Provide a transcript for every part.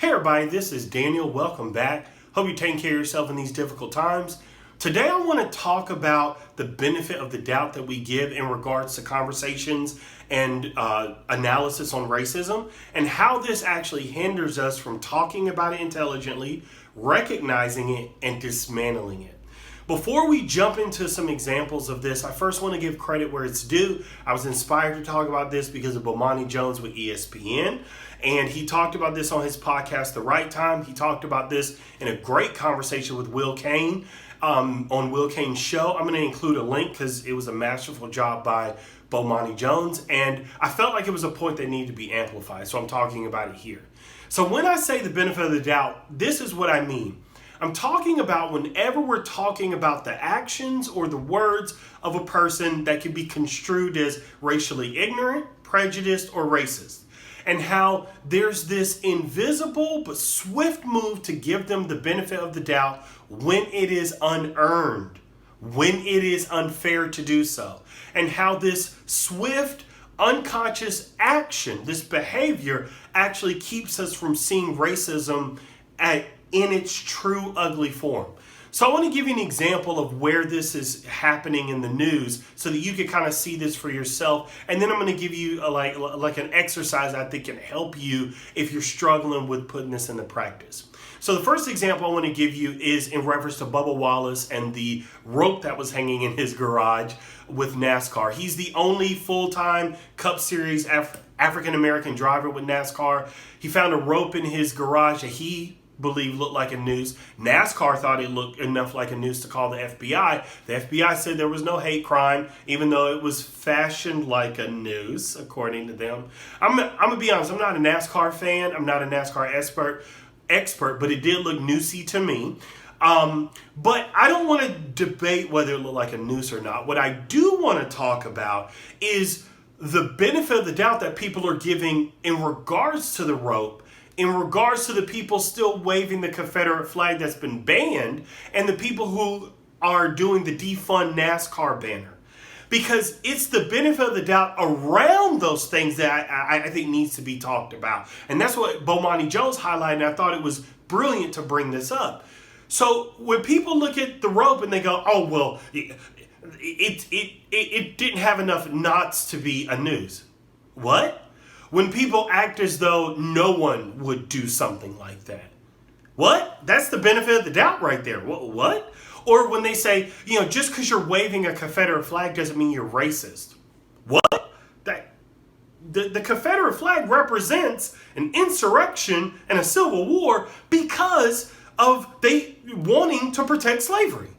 Hey everybody, this is Daniel. Welcome back. Hope you're taking care of yourself in these difficult times. Today I want to talk about the benefit of the doubt that we give in regards to conversations and analysis on racism and how this actually hinders us from talking about it intelligently, recognizing it, and dismantling it. Before we jump into some examples of this, I first want to give credit where it's due. I was inspired to talk about this because of Bomani Jones with ESPN. And he talked about this on his podcast, The Right Time. He talked about this in a great conversation with Will Cain on Will Cain's show. I'm going to include a link because it was a masterful job by Bomani Jones. And I felt like it was a point that needed to be amplified. So I'm talking about it here. So when I say the benefit of the doubt, this is what I mean. I'm talking about whenever we're talking about the actions or the words of a person that can be construed as racially ignorant, prejudiced, or racist. And how there's this invisible but swift move to give them the benefit of the doubt when it is unearned, when it is unfair to do so. And how this swift, unconscious action, this behavior, actually keeps us from seeing racism in its true ugly form. So I want to give you an example of where this is happening in the news so that you can kind of see this for yourself. And then I'm going to give you like an exercise I think can help you if you're struggling with putting this into practice. So the first example I want to give you is in reference to Bubba Wallace and the rope that was hanging in his garage with NASCAR. He's the only full-time Cup Series African-American driver with NASCAR. He found a rope in his garage that he believed looked like a noose. NASCAR thought it looked enough like a noose to call the FBI. The FBI said there was no hate crime, even though it was fashioned like a noose, according to them. I'm gonna be honest, I'm not a NASCAR fan. I'm not a NASCAR expert, but it did look noosey to me. But I don't want to debate whether it looked like a noose or not. What I do want to talk about is the benefit of the doubt that people are giving in regards to the rope, in regards to the people still waving the Confederate flag that's been banned, and the people who are doing the defund NASCAR banner. Because it's the benefit of the doubt around those things that I think needs to be talked about. And that's what Bomani Jones highlighted, and I thought it was brilliant to bring this up. So when people look at the rope and they go, oh, well, it didn't have enough knots to be a noose. What? When people act as though no one would do something like that. What? That's the benefit of the doubt right there. What? Or when they say, just because you're waving a Confederate flag doesn't mean you're racist. What? The Confederate flag represents an insurrection and a civil war because of they wanting to protect slavery.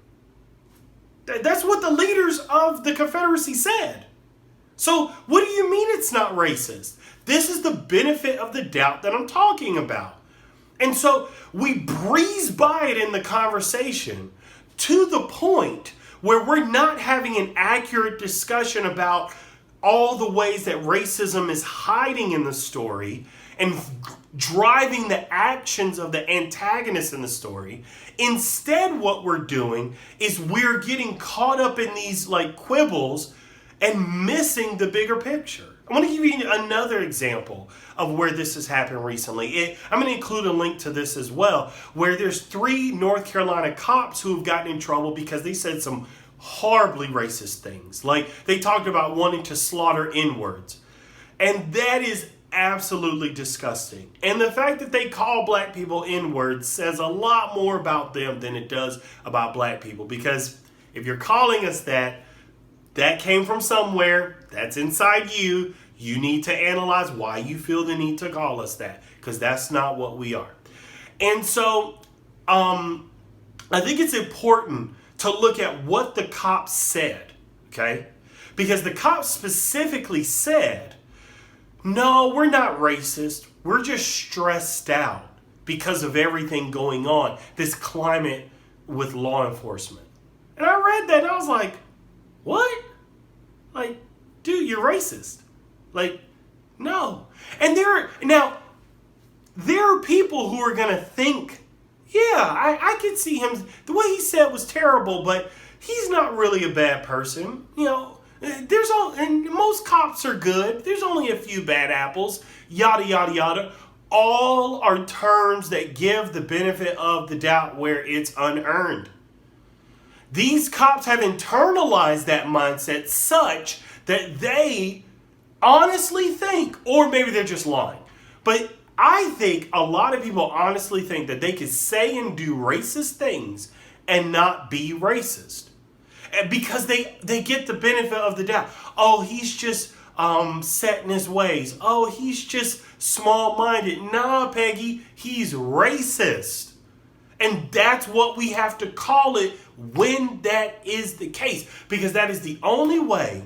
That's what the leaders of the Confederacy said. So what do you mean it's not racist? This is the benefit of the doubt that I'm talking about. And so we breeze by it in the conversation to the point where we're not having an accurate discussion about all the ways that racism is hiding in the story and driving the actions of the antagonists in the story. Instead, what we're doing is we're getting caught up in these quibbles and missing the bigger picture. I want to give you another example of where this has happened recently. I'm going to include a link to this as well, where there's 3 North Carolina cops who have gotten in trouble because they said some horribly racist things. Like they talked about wanting to slaughter N-words. And that is absolutely disgusting. And the fact that they call black people N-words says a lot more about them than it does about black people. Because if you're calling us that came from somewhere, that's inside you. You need to analyze why you feel the need to call us that, because that's not what we are. And so I think it's important to look at what the cops said, okay? Because the cops specifically said, no, we're not racist. We're just stressed out because of everything going on, this climate with law enforcement. And I read that and I was like, what? Dude, you're racist. No. And there are people who are going to think, yeah, I could see him. The way he said was terrible, but he's not really a bad person. And most cops are good. There's only a few bad apples, yada, yada, yada. all are terms that give the benefit of the doubt where it's unearned. These cops have internalized that mindset such that they honestly think, or maybe they're just lying, but I think a lot of people honestly think that they can say and do racist things and not be racist. Because they get the benefit of the doubt. Oh, he's just set in his ways. Oh, he's just small-minded. Nah, Peggy, he's racist. And that's what we have to call it when that is the case. Because that is the only way,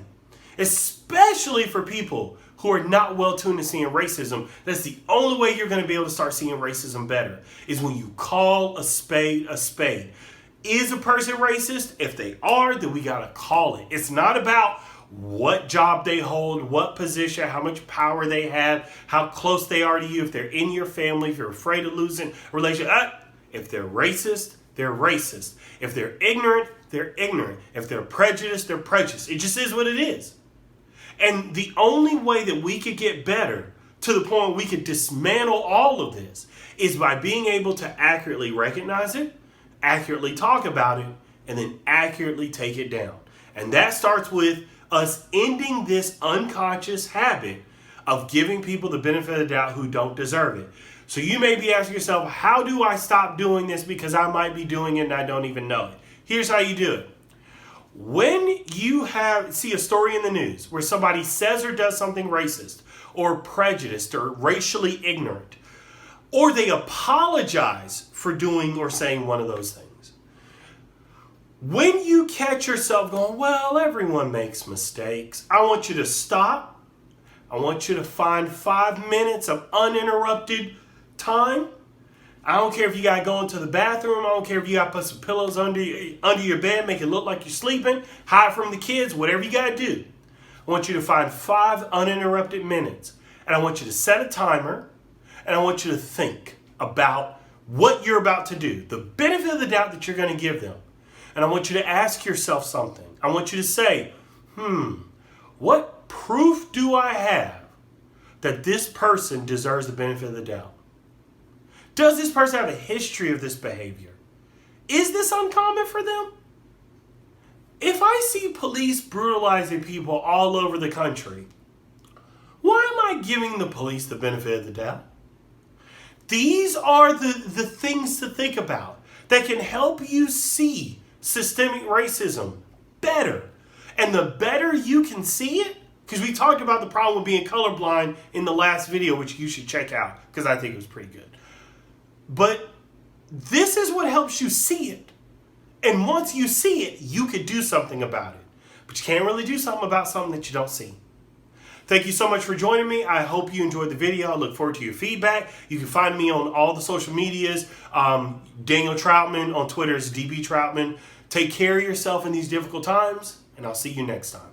especially for people who are not well tuned to seeing racism, that's the only way you're going to be able to start seeing racism better, is when you call a spade a spade. Is a person racist? If they are, then we got to call it. It's not about what job they hold, what position, how much power they have, how close they are to you, if they're in your family, if you're afraid of losing a relationship. If they're racist, they're racist. If they're ignorant, they're ignorant. If they're prejudiced, they're prejudiced. It just is what it is. And the only way that we could get better to the point we could dismantle all of this is by being able to accurately recognize it, accurately talk about it, and then accurately take it down. And that starts with us ending this unconscious habit of giving people the benefit of the doubt who don't deserve it. So you may be asking yourself, how do I stop doing this because I might be doing it and I don't even know it? Here's how you do it. When you see a story in the news where somebody says or does something racist or prejudiced or racially ignorant, or they apologize for doing or saying one of those things, when you catch yourself going, well, everyone makes mistakes, I want you to stop. I want you to find 5 minutes of uninterrupted time. I don't care if you got to go into the bathroom. I don't care if you got to put some pillows under your bed, make it look like you're sleeping, hide from the kids, whatever you got to do. I want you to find 5 uninterrupted minutes. And I want you to set a timer. And I want you to think about what you're about to do, the benefit of the doubt that you're going to give them. And I want you to ask yourself something. I want you to say, what proof do I have that this person deserves the benefit of the doubt? Does this person have a history of this behavior? Is this uncommon for them? If I see police brutalizing people all over the country, why am I giving the police the benefit of the doubt? These are the things to think about that can help you see systemic racism better. And the better you can see it, because we talked about the problem with being colorblind in the last video, which you should check out because I think it was pretty good. But this is what helps you see it. And once you see it, you could do something about it. But you can't really do something about something that you don't see. Thank you so much for joining me. I hope you enjoyed the video. I look forward to your feedback. You can find me on all the social medias. Daniel Troutman on Twitter is DB Troutman. Take care of yourself in these difficult times, and I'll see you next time.